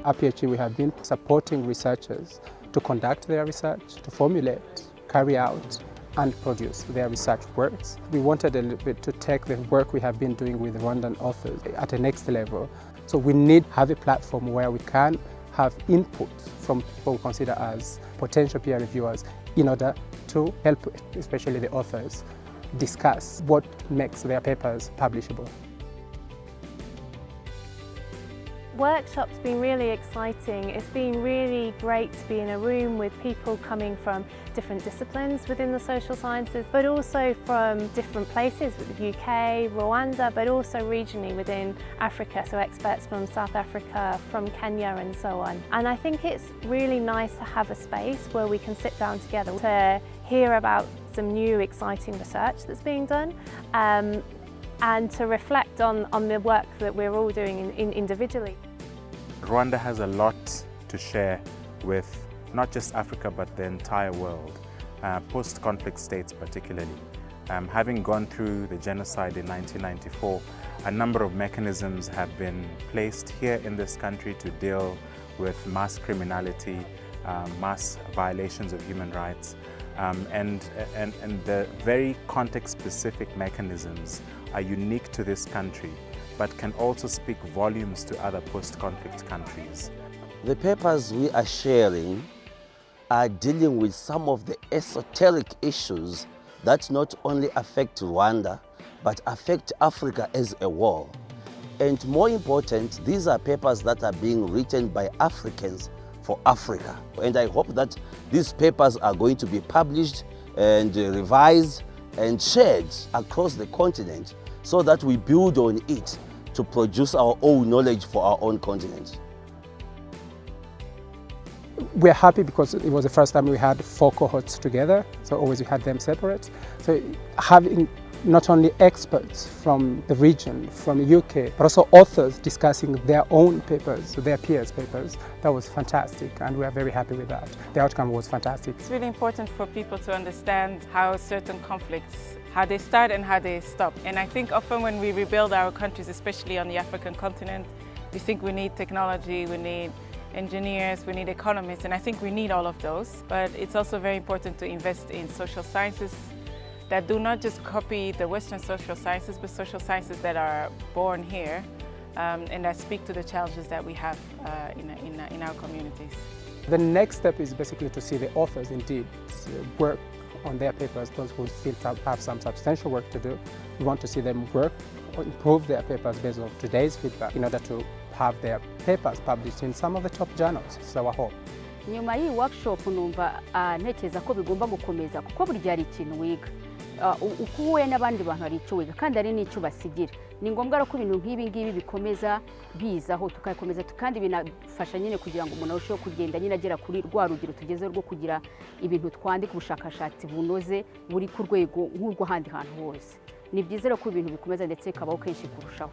At PhD, we have been supporting researchers to conduct their research, to formulate, carry out, and produce their research works. We wanted a little bit to take the work we have been doing with Rwandan authors at the next level. So we need to have a platform where we can have input from people we consider as potential peer reviewers in order to help, especially the authors, discuss what makes their papers publishable. Workshop's been really exciting. It's been really great to be in a room with people coming from different disciplines within the social sciences, but also from different places, with the UK, Rwanda, but also regionally within Africa, so experts from South Africa, from Kenya and so on. And I think it's really nice to have a space where we can sit down together to hear about some new exciting research that's being done, and to reflect on the work that we're all doing individually. Rwanda has a lot to share with not just Africa but the entire world, post-conflict states particularly. Having gone through the genocide in 1994, a number of mechanisms have been placed here in this country to deal with mass criminality, mass violations of human rights, and the very context-specific mechanisms are unique to this country, but can also speak volumes to other post-conflict countries. The papers we are sharing are dealing with some of the esoteric issues that not only affect Rwanda, but affect Africa as a whole. And more important, these are papers that are being written by Africans for Africa. And I hope that these papers are going to be published and revised and shared across the continent so that we build on it to produce our own knowledge for our own continent. We're happy because it was the first time we had 4 cohorts together, so always we had them separate. So having not only experts from the region, from the UK, but also authors discussing their own papers, their peers' papers, that was fantastic, and we are very happy with that. The outcome was fantastic. It's really important for people to understand how certain conflicts, how they start and how they stop. And I think often when we rebuild our countries, especially on the African continent, we think we need technology, we need engineers, we need economists, and I think we need all of those. But it's also very important to invest in social sciences that do not just copy the Western social sciences, but social sciences that are born here and that speak to the challenges that we have in our communities. The next step is basically to see the authors indeed work on their papers. Those who still have some substantial work to do, we want to see them work or improve their papers based on today's feedback in order to have their papers published in some of the top journals. It's our hope. Nyuma y'iyi workshop numva ntekereza ko bigomba gukomeza kuko buri gihe ari ikintu wiga. Uko uhuye n'abandi bantu hari icyo wiga kandi hari n'icyo basigira. Ni ngombwa ko ibintu nk'ibi ngibi bikomeza bizaho tukakomeza kandi binafasha nyine kugira ngo umuntu arusheho kugenda nyine agera kuri rwa rugero tugezeho rwo kugira ibintu twandika ubushakashatsi bunoze buri ku rwego nk'urwo handi hantu hose. Ni byiza ko ibintu bikomeza ndetse bikabaho kenshi kurushaho.